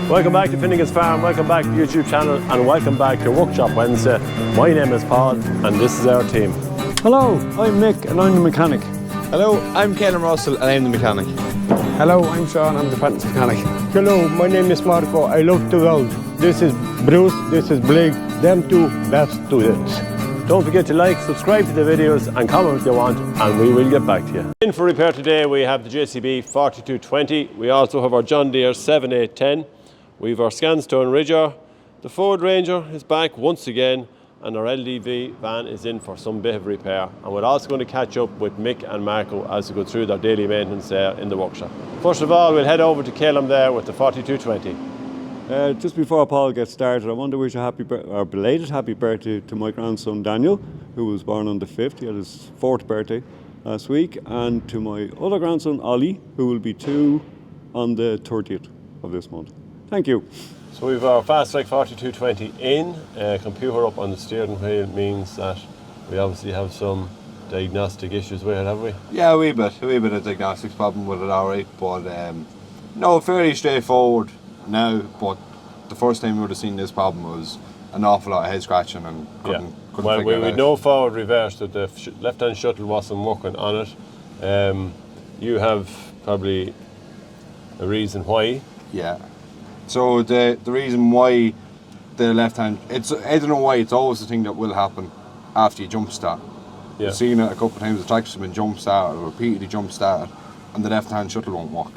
Welcome back to Finnegan's Farm, welcome back to the YouTube channel, and welcome back to Workshop Wednesday. My name is Paul, and this is our team. Hello, I'm Mick, and I'm the mechanic. Hello, I'm Caelan Russell, and I'm the mechanic. Hello, I'm Sean, I'm the apprentice mechanic. Hello, my name is Marco, I love to weld. This is Bruce, this is Blake, them two best students. Don't forget to like, subscribe to the videos and comment if you want, and we will get back to you. In for repair today we have the JCB 4220, we also have our John Deere 7810, we have our Scanstone Ridger, the Ford Ranger is back once again, and our LDV van is in for some bit of repair. And we're also going to catch up with Mick and Marco as we go through their daily maintenance in the workshop. First of all, we'll head over to Caelan there with the 4220. Just before Paul gets started, I want to wish a belated happy birthday to my grandson Daniel, who was born on the 5th. He had his 4th birthday last week. And to my other grandson Ollie, who will be 2 on the 30th of this month. Thank you. So we've our Fast Track 4220 in. Computer up on the steering wheel means that we obviously have some diagnostic issues with it, have we? Yeah, a wee bit of diagnostics problem with it, alright, but no, fairly straightforward now, but the first time we would have seen this problem was an awful lot of head scratching and couldn't well, figure it out. we know forward reverse that the left-hand shuttle wasn't working on it. You have probably a reason why. Yeah. So the reason why the left hand, I don't know why, it's always the thing that will happen after you jump start. Yeah. I've seen it a couple of times, the tractor's been jump started or repeatedly jump started, and the left hand shuttle won't work.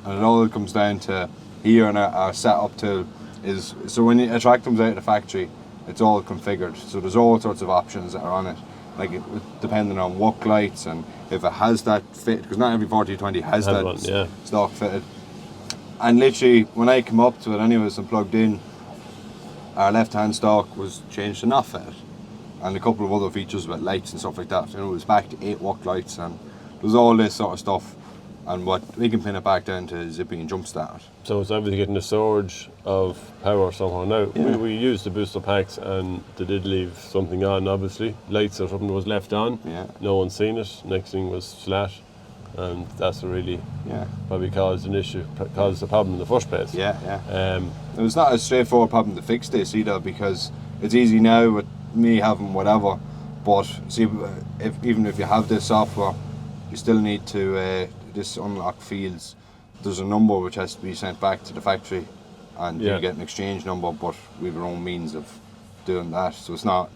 And it all comes down to here and our setup tool is, so when a tractor comes out of the factory, it's all configured. So there's all sorts of options that are on it, like depending on work lights and if it has that fit, because not every 4220 has that one, yeah. stock fitted. And literally, when I come up to it anyways and plugged in, our left-hand stalk was changed to not fit. And a couple of other features with lights and stuff like that. You know, it was back to 8 work lights and there was all this sort of stuff. And what we can pin it back down to zipping and jump start. So it's obviously getting a surge of power somehow. Now, we used the booster packs and they did leave something on, obviously. Lights or something was left on. Yeah. No one's seen it. Next thing was flat. And that's what really probably caused an issue, caused the problem in the first place. Yeah. It was not a straightforward problem to fix this either, because it's easy now with me having whatever, but see, even if you have this software, you still need to this unlock fields. There's a number which has to be sent back to the factory, and you get an exchange number, but we have our own means of doing that. So it's not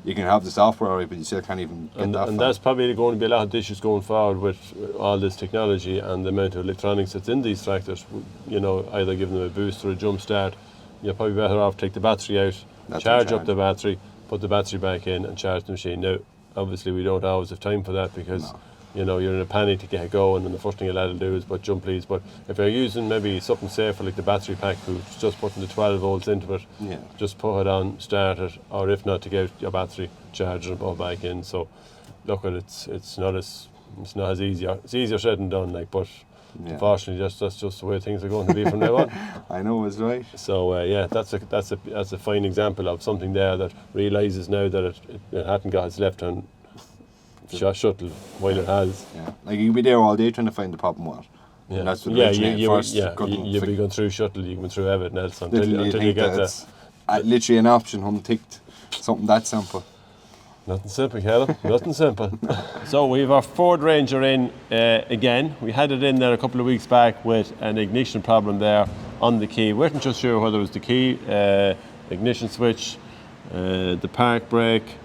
you can have the software, right, but you still can't even get that. And that's probably going to be a lot of issues going forward with all this technology and the amount of electronics that's in these tractors. You know, either giving them a boost or a jump start. You're probably better off take the battery out, charge up the battery, put the battery back in, and charge the machine. Now, obviously, we don't always have time for that because you know you're in a panic to get it going, and the first thing you're allowed to do is put jump leads. But if you're using maybe something safer like the battery pack, who's just putting the 12 volts into it, just put it on, start it, or if not, to get your battery, charge it, and put it back in. So, look, it's not as easier. It's easier said than done, like, but unfortunately, that's just the way things are going to be from now on. I know, it's right. So that's a fine example of something there that realises now that it hadn't got its left hand shuttle while it has. Yeah, like you'd be there all day trying to find the problem with it. Yeah, and that's what you'll be going through shuttle, you go through everything else until you get that. Literally an option unticked, something that simple. Nothing simple, Caelan. Nothing simple. So we have our Ford Ranger in again. We had it in there a couple of weeks back with an ignition problem there on the key. We weren't just sure whether it was the key, ignition switch, the park brake.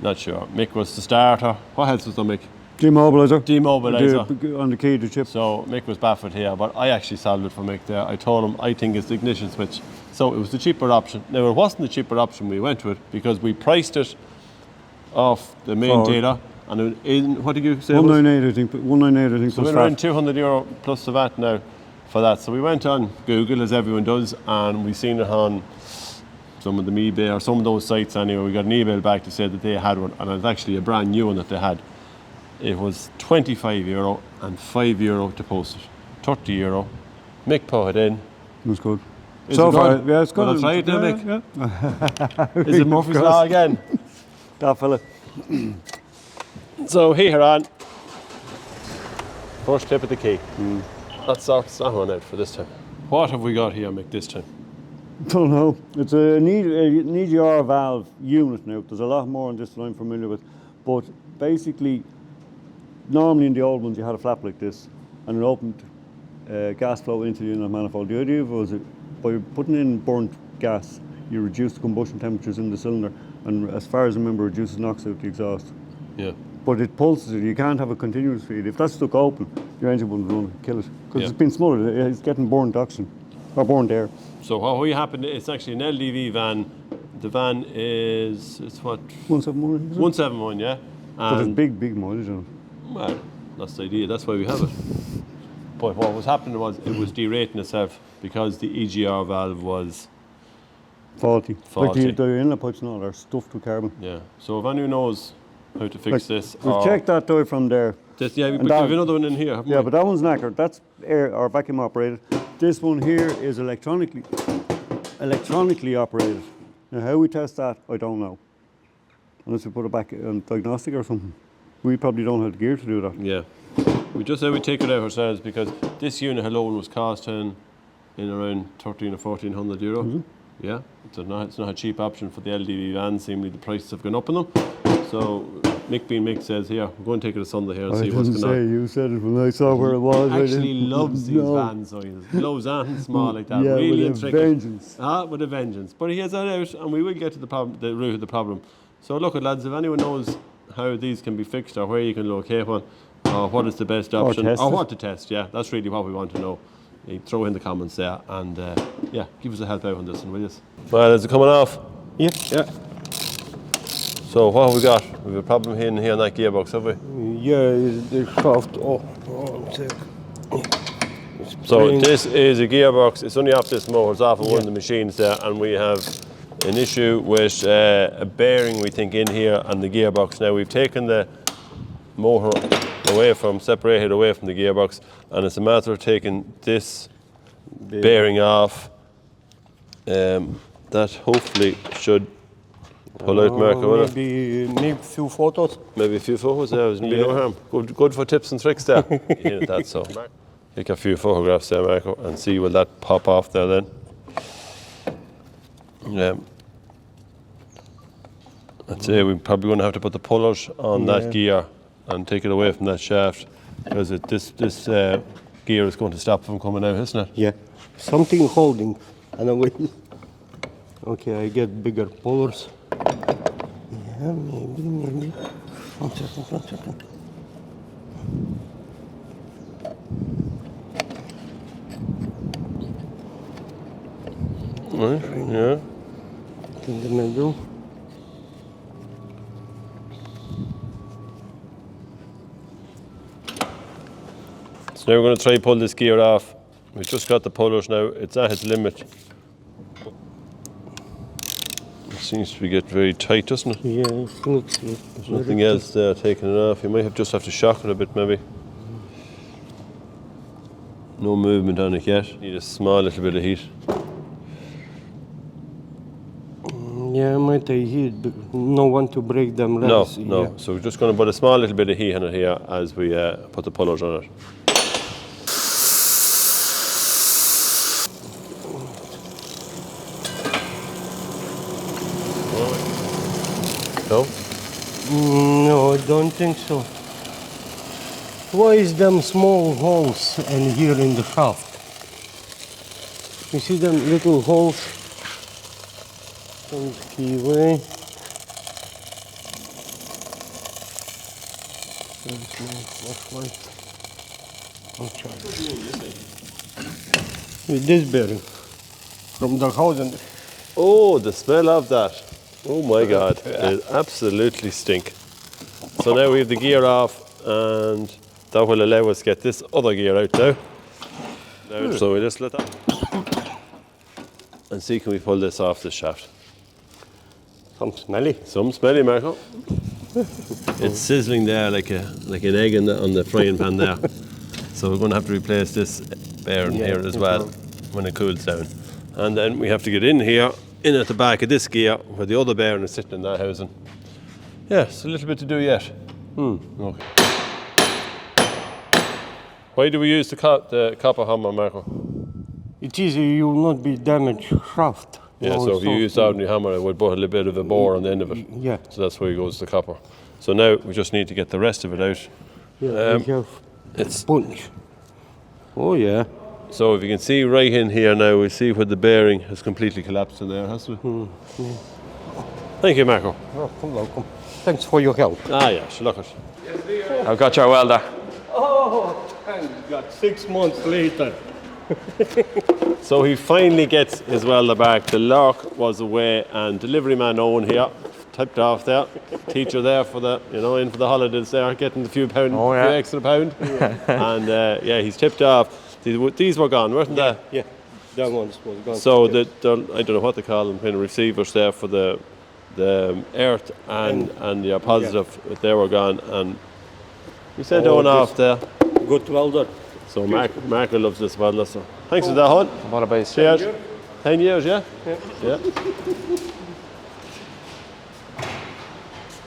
Not sure. Mick was the starter. What else was there, Mick? Demobiliser. On the key to chip. So Mick was baffled here, but I actually solved it for Mick there. I told him I think it's the ignition switch. So it was the cheaper option. Now it wasn't the cheaper option we went with because we priced it off the main dealer, and what did you say? 198, I think. 198, I think. So we're around €200 plus the VAT now for that. So we went on Google, as everyone does, and we seen it on some of them eBay or some of those sites anyway. We got an email back to say that they had one, and it's actually a brand new one that they had. It was €25 and €5 to post it. €30. Mick put it in. It was good. Is so it far, good? yeah, it's good. Well, I'll try it now, Mick. Yeah. Is it Murphy's Law again? That fella. So here on, first tip of the key. Let's sort that one out for this time. What have we got here, Mick, this time? Don't know. It's an EGR Valve unit now. There's a lot more on this that I'm familiar with. But basically, normally in the old ones you had a flap like this and it opened gas flow into the inlet manifold. The idea was that by putting in burnt gas, you reduce the combustion temperatures in the cylinder and, as far as I remember, reduces knocks out the exhaust. Yeah. But it pulses it. You can't have a continuous feed. If that's stuck open, your engine wouldn't run, kill it. Because it's been smothered. It's getting burnt oxygen or burnt air. So what happened, it's actually an LDV van. The van is, it's what? 171, is it? 171, yeah. But there's And, big mileage on it. well, that's the idea, that's why we have it. But what was happening was it was derating itself because the EGR valve was, Faulty. Faulty. Like the inlet pipes and all are stuffed with carbon. yeah. So if anyone knows how to fix this, We've checked that door from there. this, yeah, but we that- have another one in here, haven't Yeah, we? but that one's knackered. That's air or vacuum operated. This one here is electronically operated. Now, how we test that, I don't know. Unless we put it back on diagnostic or something. We probably don't have the gear to do that. Yeah. We just said we'd take it out ourselves because this unit alone was costing in around 13 or 1400 euro. Mm-hmm. Yeah, it's not a cheap option for the LDV vans. Seemingly the prices have gone up on them. So Mick says, here, we're going to take it to Sunday here and I see what's didn't going say, on. you said it when I saw where it was. I Actually didn't- loves these No. vans, so he loves and small like that. Yeah, really with a intricate. vengeance. With a vengeance. But he has that out and we will get to the root of the problem. So look at lads, if anyone knows how these can be fixed or where you can locate one, or what is the best option, test or it. what to test, yeah, that's really what we want to know. You throw in the comments there and yeah, give us a help out on this one, will you? Well, is it coming off? Yeah. So what have we got? We have a problem here on that gearbox, have we? Yeah, the shaft. Oh, one sec. So this is a gearbox, it's only off this motor, it's off of one of the machines there, and we have an issue with a bearing, we think, in here on the gearbox. Now we've taken the motor separated away from the gearbox, and it's a matter of taking this bearing off. That hopefully should pull out, Marco, will it? Maybe few photos. Maybe a few photos there, there's no harm. Good for tips and tricks there. You did that, so. Take a few photographs there, Marco, and see will that pop off there then. I'd say we're probably going to have to put the pullers on that gear and take it away from that shaft, because this gear is going to stop from coming out, isn't it? Yeah. Something holding. And I will. Okay, I get bigger pullers. Yeah, maybe. One second. Right, yeah. In the middle. So now we're going to try pull this gear off. We've just got the pullers now, it's at its limit. It seems to be getting very tight, doesn't it? Yeah, it looks good. There's nothing else there taking it off. You might just have to shock it a bit maybe. No movement on it yet. Need a small little bit of heat. Yeah, might I heat, but no one to break them No, legs. no. Yeah. So we're just going to put a small little bit of heat on it here as we put the pullers on it. No? No, I don't think so. Why is them small holes in here in the shaft? You see them little holes? Some keyway. With this bearing from the house and Oh, the smell of that. Oh my God, it absolutely stink. So now we have the gear off, and that will allow us to get this other gear out now. So we just let that, and see can we pull this off the shaft. some smelly. Some smelly, Marco. It's sizzling there like an egg on the frying pan there. So we're going to have to replace this bearing here as well when it cools down. And then we have to get in here, in at the back of this gear, where the other bearing is sitting in that housing. Yeah, it's a little bit to do yet. Okay. Why do we use the copper hammer, Marco? It's easy, you will not be damaged shaft. Yeah, No, so it's if you not- use ordinary hammer, it would put a little bit of a bore on the end of it. Yeah. So that's where goes the copper. So now we just need to get the rest of it out. Yeah, we have It's punch. Oh yeah. so if you can see right in here now, we see where the bearing has completely collapsed in there, hasn't it? Thank you, Marco. Oh, welcome. Thanks for your help. Ah, yeah, sure, look it. I've got your welder. Oh, thank God. 6 months later. So he finally gets his welder back. The lock was away, and delivery man Owen here, tipped off there. Teacher there for the, in for the holidays there, getting a few pound, few extra pound. And yeah, he's tipped off. These were gone, weren't they? Yeah, that one's was gone. So I don't know what they call them, kind of receivers there for the earth and the positive, they were gone, and we sent Owen off there. Good welder. So Marco loves this welder. So thanks for that, hon. What about Cheers. 10 years, yeah? Yeah.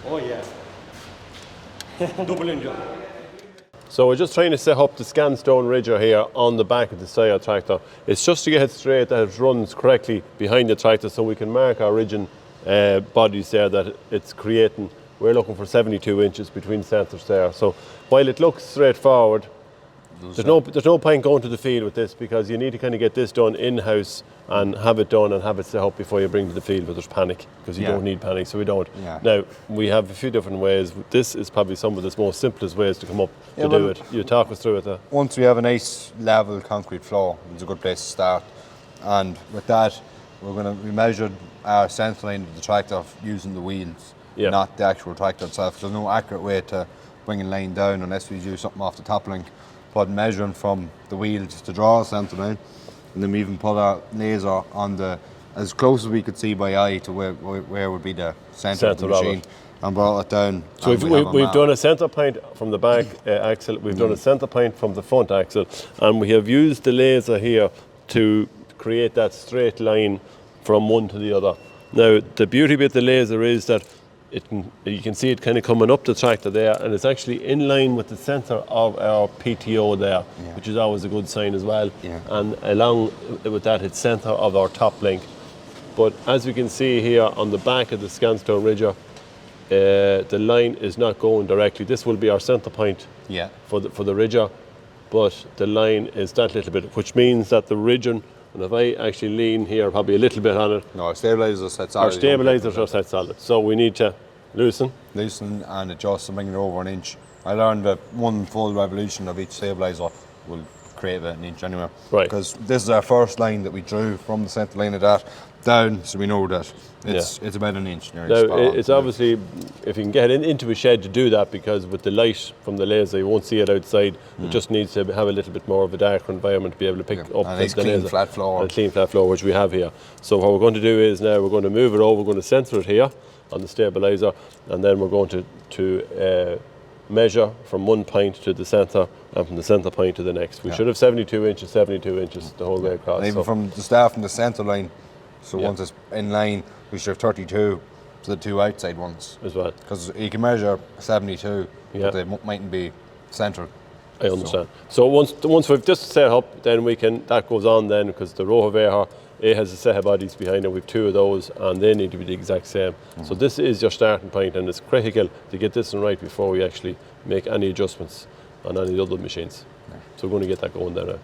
Oh yeah. Double engine. So we're just trying to set up the Scanstone ridger here on the back of the Steyr tractor. It's just to get it straight that it runs correctly behind the tractor, so we can mark our ridging bodies there that it's creating. We're looking for 72 inches between centres there. So while it looks straightforward, there's no point going to the field with this, because you need to kind of get this done in-house and have it done and have it set up before you bring to the field, but there's panic, because you don't need panic, so we don't. Yeah. Now, we have a few different ways. This is probably some of the most simplest ways to come up to do it. You talk us through it there. Once we have a nice level concrete floor, it's a good place to start. And with that, we measured our centre line of the tractor using the wheels, not the actual tractor itself. There's no accurate way to bring a line down unless we do something off the top link. But measuring from the wheels to draw a centre line, and then we even put our laser on as close as we could see by eye to where would be the centre of the machine, and brought it down. So we've done a centre point from the back axle, we've done a centre point from the front axle, and we have used the laser here to create that straight line from one to the other. Now, the beauty with the laser is that you can see it kind of coming up the tractor there, and it's actually in line with the centre of our PTO there, which is always a good sign as well. And along with that, it's centre of our top link. But as we can see here on the back of the Scanstone ridger, the line is not going directly. This will be our centre point for the ridger, but the line is that little bit, which means that the ridger, and if I actually lean here probably a little bit on it, no, our stabilisers are set solid. Our stabilisers are set solid, so we need to loosen and adjust and bring it over an inch. I learned that one full revolution of each stabiliser will create about an inch anyway. Right. Because this is our first line that we drew from the centre line of that down, so we know that it's about an inch. Now, it's obviously, if you can get into a shed to do that, because with the light from the laser, you won't see it outside. It just needs to have a little bit more of a darker environment to be able to pick up and the it's clean laser. flat floor. And a clean flat floor, which we have here. So what we're going to do is now we're going to move it over, we're going to centre it here on the stabiliser, and then we're going to measure from one point to the centre, and from the centre point to the next. We should have 72 inches the whole way across. And even from the start from the centre line, so once it's in line, we should have 32 to the two outside ones as well. Because you can measure 72, but they mightn't be centred. I understand. So once we've just set up, then that goes on then, because the row of air, it has a set of bodies behind it. We've two of those, and they need to be the exact same. So this is your starting point, and it's critical to get this one right before we actually make any adjustments on any other machines. So we're going to get that going there now.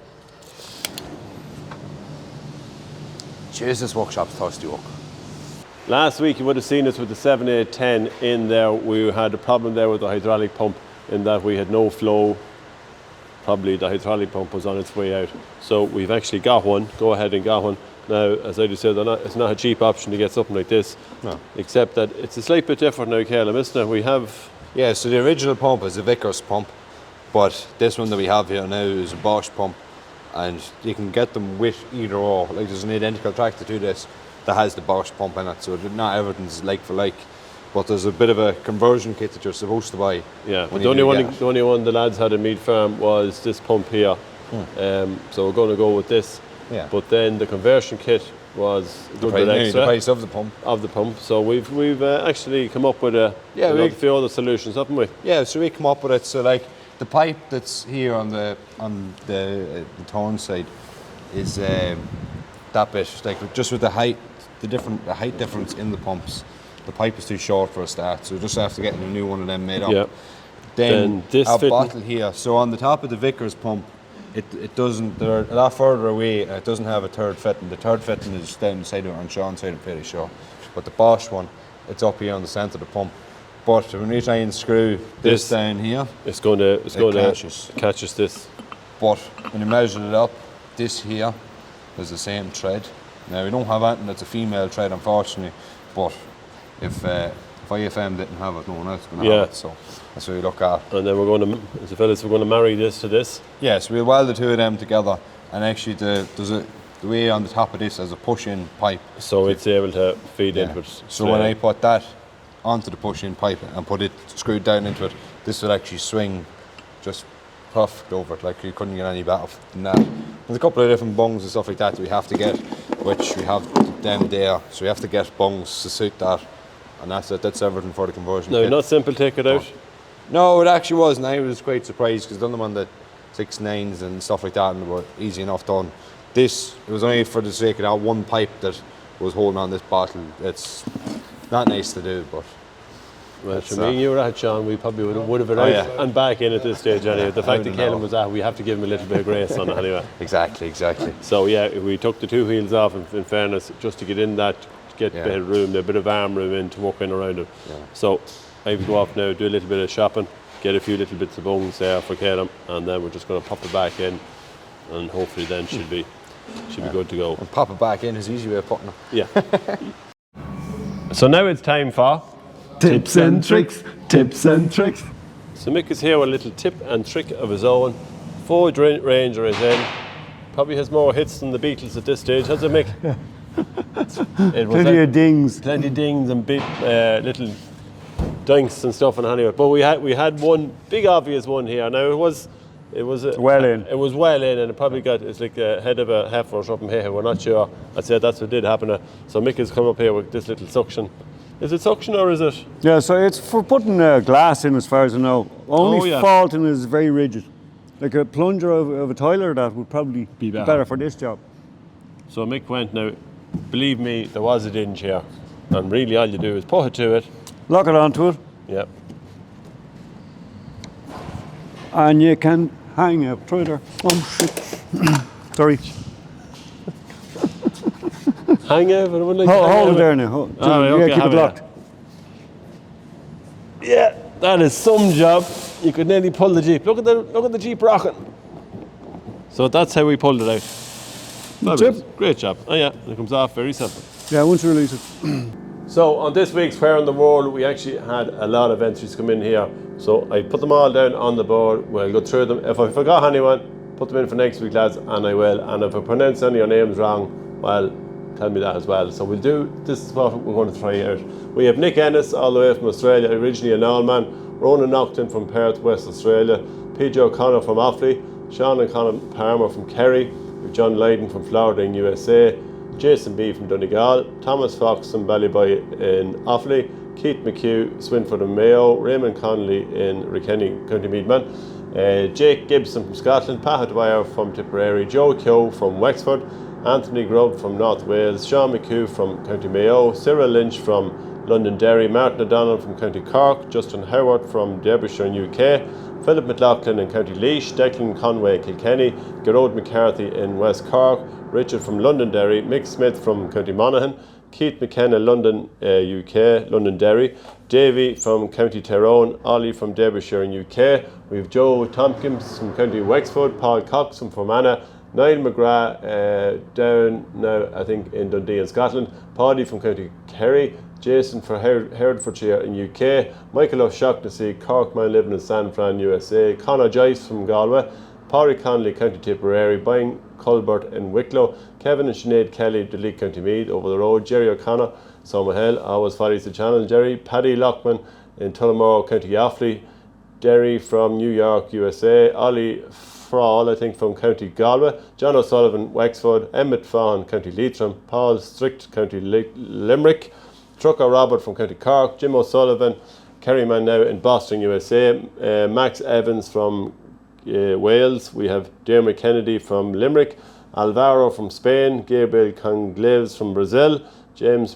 Jeez, this workshop's thirsty work. Last week you would have seen us with the 7810 in there. We had a problem there with the hydraulic pump, in that we had no flow. Probably the hydraulic pump was on its way out. So we've actually got one, go ahead and got one. Now, as I just said, it's not a cheap option to get something like this, except that it's a slight bit different now, Caleb, isn't it? We have... Yeah, so the original pump is a Vickers pump, but this one that we have here now is a Bosch pump, and you can get them with either or. Like, there's an identical tractor to this that has the Bosch pump in it, so not everything's like for like. But there's a bit of a conversion kit that you're supposed to buy. Yeah, but the only one the lads had in Mead Farm was this pump here. So we're going to go with this. Yeah. But then the conversion kit was a good bit extra. The price of the pump. So we've actually come up with a few other solutions, haven't we? Yeah, so we come up with it. So like the pipe that's here on the turn side, is that bit, like just with the height difference in the pumps. The pipe is too short for a start, so we just have to get a new one of them made up. Yeah. Then this our fitting- bottle here. So on the top of the Vickers pump, it doesn't. They're a lot further away, and it doesn't have a third fitting. The third fitting is down the side of it on Sean's side, I'm pretty sure. But the Bosch one, it's up here on the centre of the pump. But when we try and screw this down here, It's going to catches. catches this. but when you measure it up, this here is the same thread. Now we don't have anything that's a female thread, unfortunately. But if IFM didn't have it, no one else would have it. So that's what we look at. And then we're going to, as the fellas, we're going to marry this to this. Yes, we'll weld the two of them together, and actually the way on the top of this has a push-in pipe. So it's able to feed Yeah. into it. So when I put that onto the push-in pipe and put it screwed down into it, this will actually swing just perfect over it. Like you couldn't get any better than that. There's a couple of different bungs and stuff like that we have to get, which we have them there. So we have to get bungs to suit that, and that's it. That's everything for the conversion. No, kit. not simple. Take it out. No, it actually wasn't. I was quite surprised because I've done them on the 6.9s and stuff like that, and they were easy enough done. This, it was only for the sake of that one pipe that was holding on this bottle. It's not nice to do, but Well, to me, you were at Sean, we probably would have it Oh, out yeah. and back in at this stage anyway. The fact that know. Caelan was at, we have to give him a little bit of grace on it anyway. exactly. So yeah, we took the two wheels off in fairness, just to get in that, to get a bit of room, a bit of arm room in to walk in around it. Yeah. So I would go off now, do a little bit of shopping, get a few little bits of bones there for Caelan, and then we're just going to pop it back in, and hopefully then should be good to go. And pop it back in is the easy way of putting it. Yeah. So now it's time for Tips and tricks. So Mick is here with a little tip and trick of his own. Ford Ranger is in. Probably has more hits than the Beatles at this stage, has it, Mick? It was Plenty of dings. plenty of dings and big little dinks and stuff. And anyway, but we had one big obvious one here. Now it was Well in. It was well in, and it probably it's like the head of a heifer or something here. We're not sure. I'd say that's what did happen. So Mick has come up here with this little suction. Is it suction or is it? Yeah, so it's for putting glass in, as far as I know. Only fault in it is very rigid. Like a plunger of a toilet, that would probably be better for this job. So Mick went now. Believe me, there was a dinge here, and really all you do is put it to it. Lock it onto it, Yeah. and you can hang a try there. Oh shit! Sorry. Hang over. I wouldn't like to hang Hold it over. there now. All right, okay, keep have it it locked. Yeah, that is some job. You could nearly pull the Jeep. Look at the Jeep rocking. So that's how we pulled it out. Fabulous. Great job. Oh yeah, it comes off very simple. Yeah, once you release it. So on this week's Where in the World, we actually had a lot of entries come in here. So I put them all down on the board. We'll go through them. If I forgot anyone, put them in for next week, lads, and I will. And if I pronounce any of your names wrong, well, tell me that as well. So we'll do, this is what we're going to try out. We have Nick Ennis all the way from Australia, originally an Allman. Ronan Nocton from Perth, West Australia. PJ O'Connor from Offaly. Sean and Conor Palmer from Kerry. We've John Lydon from Florida in USA. Jason B from Donegal. Thomas Fox from Ballyboy in Offaly. Keith McHugh, Swinford and Mayo. Raymond Connolly in Rekenny, County Meadman. Jake Gibson from Scotland. Pat Dwyer from Tipperary. Joe Keogh from Wexford. Anthony Grubb from North Wales. Sean McHugh from County Mayo. Cyril Lynch from Londonderry. Martin O'Donnell from County Cork. Justin Howard from Derbyshire in UK. Philip McLaughlin in County Laois. Declan Conway Kilkenny. Gerard McCarthy in West Cork. Richard from Londonderry. Mick Smith from County Monaghan. Keith McKenna, London, UK, Londonderry. Davy from County Tyrone. Ollie from Derbyshire in UK. We have Joe Tompkins from County Wexford. Paul Cox from Fermanagh. Niall McGrath down now, I think, in Dundee in Scotland. Paddy from County Kerry. Jason for Herefordshire in UK. Michael O'Shaughnessy, Cork man living in San Fran, USA. Conor Joyce from Galway. Pádraig Connolly, County Tipperary. Brian Colbert in Wicklow. Kevin and Sinead Kelly, Duleek, County Meath, over the road. Jerry O'Connor, Somerhill, always follows the channel. Jerry. Paddy Lockman in Tullamore, County Offaly. Derry from New York, USA. Ollie Frall, I think, from County Galway. John O'Sullivan, Wexford. Emmett Fawn, County Leitrim. Paul Strict, County Limerick. Trucker Robert from County Cork. Jim O'Sullivan, Kerryman now in Boston, USA. Max Evans from Wales. We have Dermot Kennedy from Limerick. Alvaro from Spain, Gabriel Congleves from Brazil, James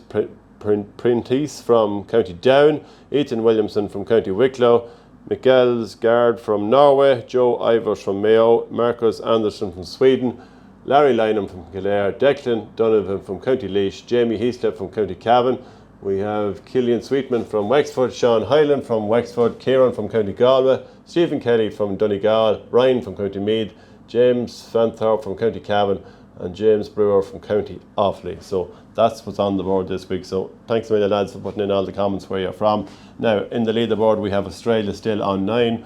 Prentice from County Down, Ethan Williamson from County Wicklow, Mikael Gard from Norway, Joe Ivers from Mayo, Marcus Anderson from Sweden, Larry Lynham from Kildare, Declan Donovan from County Laois, Jamie Heaslip from County Cavan. We have Killian Sweetman from Wexford, Sean Hyland from Wexford, Kieran from County Galway, Stephen Kelly from Donegal, Ryan from County Meath, James Fanthorpe from County Cavan, and James Brewer from County Offaly. So that's what's on the board this week. So thanks a million, lads, for putting in all the comments where you're from. Now, in the leaderboard, we have Australia still on 9,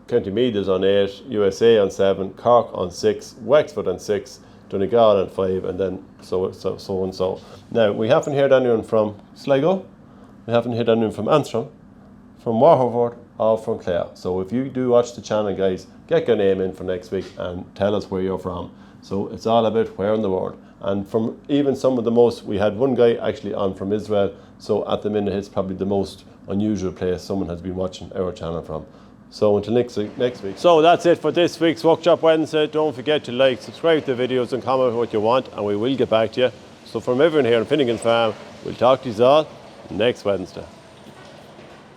County Meath is on 8, USA on 7, Cork on 6, Wexford on 6, Donegal on 5, and then so and so. Now, we haven't heard anyone from Sligo, we haven't heard anyone from Antrim, from Waterford, or from Clare. So if you do watch the channel, guys, get your name in for next week and tell us where you're from. So it's all about where in the world. And from even some of the most, we had one guy actually on from Israel, so at the minute it's probably the most unusual place someone has been watching our channel from. So until next week. So that's it for this week's Workshop Wednesday. Don't forget to like, subscribe to the videos and comment what you want, and we will get back to you. So from everyone here in Finnegan's Farm, we'll talk to you all next Wednesday.